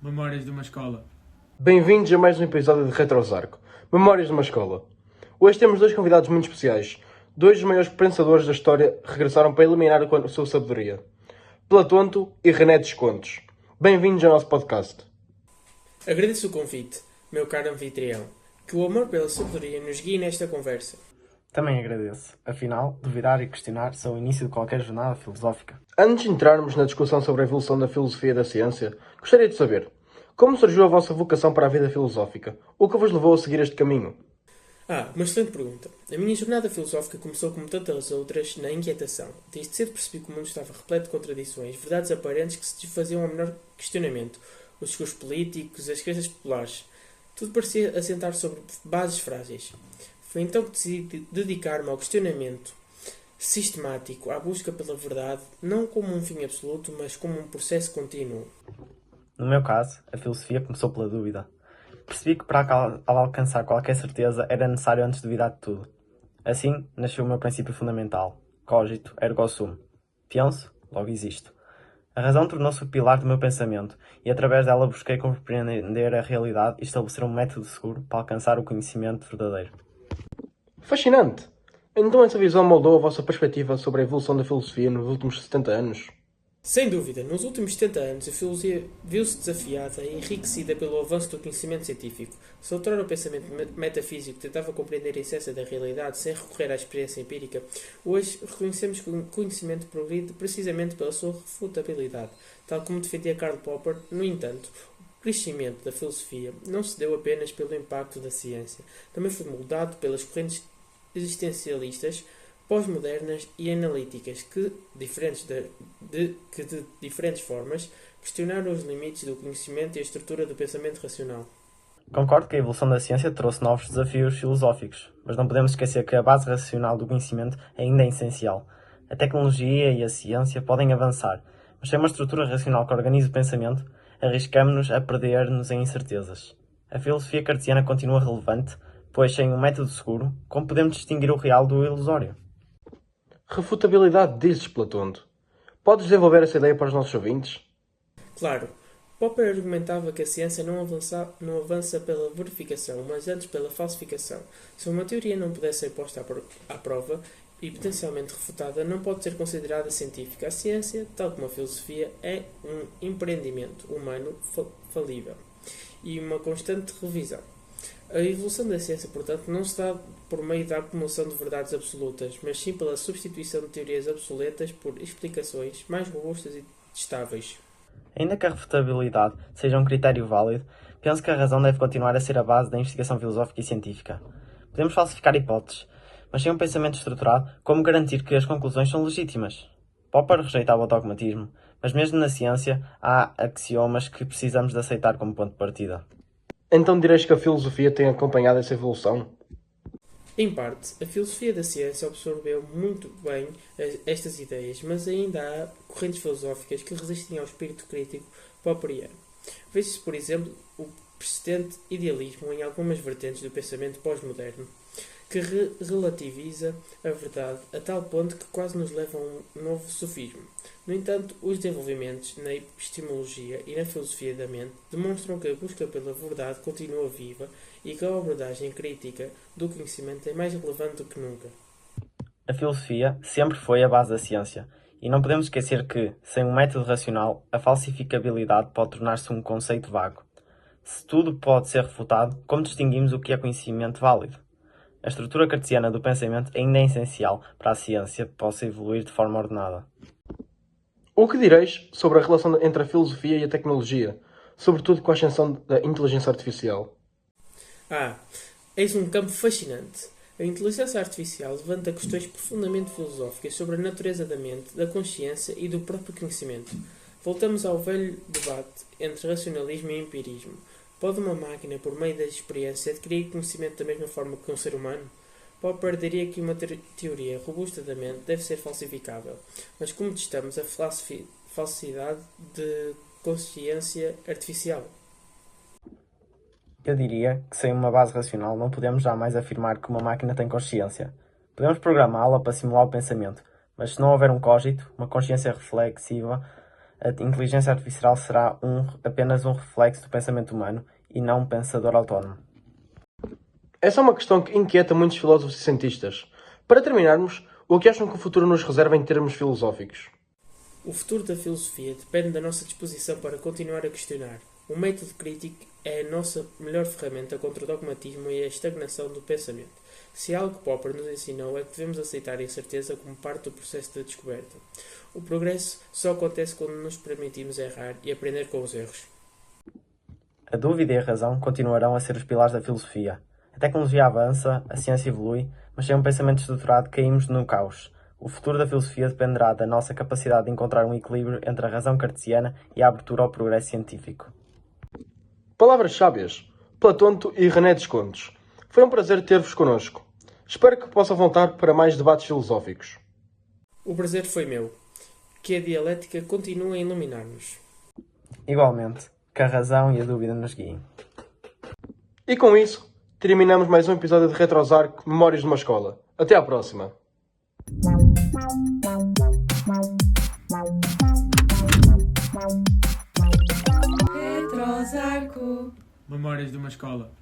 Memórias de uma escola. Bem-vindos a mais um episódio de Retrosarco, Memórias de uma Escola. Hoje temos dois convidados muito especiais. Dois dos maiores pensadores da história regressaram para iluminar a sua sabedoria. Platonto e René Descontos. Bem-vindos ao nosso podcast. Agradeço o convite, meu caro anfitrião. Que o amor pela sabedoria nos guie nesta conversa. Também agradeço. Afinal, duvidar e questionar são o início de qualquer jornada filosófica. Antes de entrarmos na discussão sobre a evolução da filosofia e da ciência, gostaria de saber como surgiu a vossa vocação para a vida filosófica? O que vos levou a seguir este caminho? Uma excelente pergunta. A minha jornada filosófica começou, como tantas outras, na inquietação. Desde cedo percebi que o mundo estava repleto de contradições, verdades aparentes que se faziam ao menor questionamento. Os discursos políticos, as crenças populares. Tudo parecia assentar sobre bases frágeis. Foi então que decidi dedicar-me ao questionamento sistemático, à busca pela verdade, não como um fim absoluto, mas como um processo contínuo. No meu caso, a filosofia começou pela dúvida. Percebi que para alcançar qualquer certeza era necessário antes duvidar de tudo. Assim, nasceu o meu princípio fundamental. Cogito, ergo sum. Penso, logo existo. A razão tornou-se o pilar do meu pensamento e através dela busquei compreender a realidade e estabelecer um método seguro para alcançar o conhecimento verdadeiro. Fascinante! Então essa visão moldou a vossa perspectiva sobre a evolução da filosofia nos últimos 70 anos? Sem dúvida, nos últimos 70 anos a filosofia viu-se desafiada e enriquecida pelo avanço do conhecimento científico. Se outrora o pensamento metafísico tentava compreender a essência da realidade sem recorrer à experiência empírica, hoje reconhecemos que o conhecimento progride precisamente pela sua refutabilidade, tal como defendia Karl Popper. No entanto, o crescimento da filosofia não se deu apenas pelo impacto da ciência, também foi moldado pelas correntes existencialistas, pós-modernas e analíticas que, de diferentes formas, questionaram os limites do conhecimento e a estrutura do pensamento racional. Concordo que a evolução da ciência trouxe novos desafios filosóficos, mas não podemos esquecer que a base racional do conhecimento ainda é essencial. A tecnologia e a ciência podem avançar, mas sem uma estrutura racional que organize o pensamento, arriscamos-nos a perder-nos em incertezas. A filosofia cartesiana continua relevante, pois sem um método seguro, como podemos distinguir o real do ilusório? Refutabilidade, dizes, Platonto. Podes desenvolver essa ideia para os nossos ouvintes? Claro, Popper argumentava que a ciência não avança pela verificação, mas antes pela falsificação. Se uma teoria não pudesse ser posta à prova e potencialmente refutada, não pode ser considerada científica. A ciência, tal como a filosofia, é um empreendimento humano falível e uma constante revisão. A evolução da ciência, portanto, não se dá por meio da acumulação de verdades absolutas, mas sim pela substituição de teorias obsoletas por explicações mais robustas e testáveis. Ainda que a refutabilidade seja um critério válido, penso que a razão deve continuar a ser a base da investigação filosófica e científica. Podemos falsificar hipóteses, mas sem um pensamento estruturado, como garantir que as conclusões são legítimas? Popper rejeitava o dogmatismo, mas mesmo na ciência há axiomas que precisamos de aceitar como ponto de partida. Então dirás que a filosofia tem acompanhado essa evolução? Em parte, a filosofia da ciência absorveu muito bem estas ideias, mas ainda há correntes filosóficas que resistem ao espírito crítico popperiano. Veja-se, por exemplo, o persistente idealismo em algumas vertentes do pensamento pós-moderno, que relativiza a verdade a tal ponto que quase nos leva a um novo sofismo. No entanto, os desenvolvimentos na epistemologia e na filosofia da mente demonstram que a busca pela verdade continua viva e que a abordagem crítica do conhecimento é mais relevante do que nunca. A filosofia sempre foi a base da ciência, e não podemos esquecer que, sem um método racional, a falsificabilidade pode tornar-se um conceito vago. Se tudo pode ser refutado, como distinguimos o que é conhecimento válido? A estrutura cartesiana do pensamento ainda é essencial para a ciência possa evoluir de forma ordenada. O que direis sobre a relação entre a filosofia e a tecnologia, sobretudo com a ascensão da inteligência artificial? Eis um campo fascinante. A inteligência artificial levanta questões profundamente filosóficas sobre a natureza da mente, da consciência e do próprio conhecimento. Voltamos ao velho debate entre racionalismo e empirismo. Pode uma máquina, por meio da experiência, adquirir conhecimento da mesma forma que um ser humano? Popper diria que uma teoria robusta da mente deve ser falsificável, mas como testamos a falsidade de consciência artificial? Eu diria que sem uma base racional não podemos jamais afirmar que uma máquina tem consciência. Podemos programá-la para simular o pensamento, mas se não houver um cogito, uma consciência reflexiva, A inteligência artificial será apenas um reflexo do pensamento humano e não um pensador autónomo. Essa é uma questão que inquieta muitos filósofos e cientistas. Para terminarmos, o que acham que o futuro nos reserva em termos filosóficos? O futuro da filosofia depende da nossa disposição para continuar a questionar. O método crítico é a nossa melhor ferramenta contra o dogmatismo e a estagnação do pensamento. Se algo que Popper nos ensinou é que devemos aceitar a incerteza como parte do processo de descoberta. O progresso só acontece quando nos permitimos errar e aprender com os erros. A dúvida e a razão continuarão a ser os pilares da filosofia. A tecnologia avança, a ciência evolui, mas sem um pensamento estruturado caímos no caos. O futuro da filosofia dependerá da nossa capacidade de encontrar um equilíbrio entre a razão cartesiana e a abertura ao progresso científico. Palavras sábias. Platonto e René Descontos. Foi um prazer ter-vos connosco. Espero que possam voltar para mais debates filosóficos. O prazer foi meu. Que a dialética continue a iluminar-nos. Igualmente, que a razão e a dúvida nos guiem. E com isso, terminamos mais um episódio de Retrosarco Memórias de uma Escola. Até à próxima! Retrosarco. Memórias de uma Escola.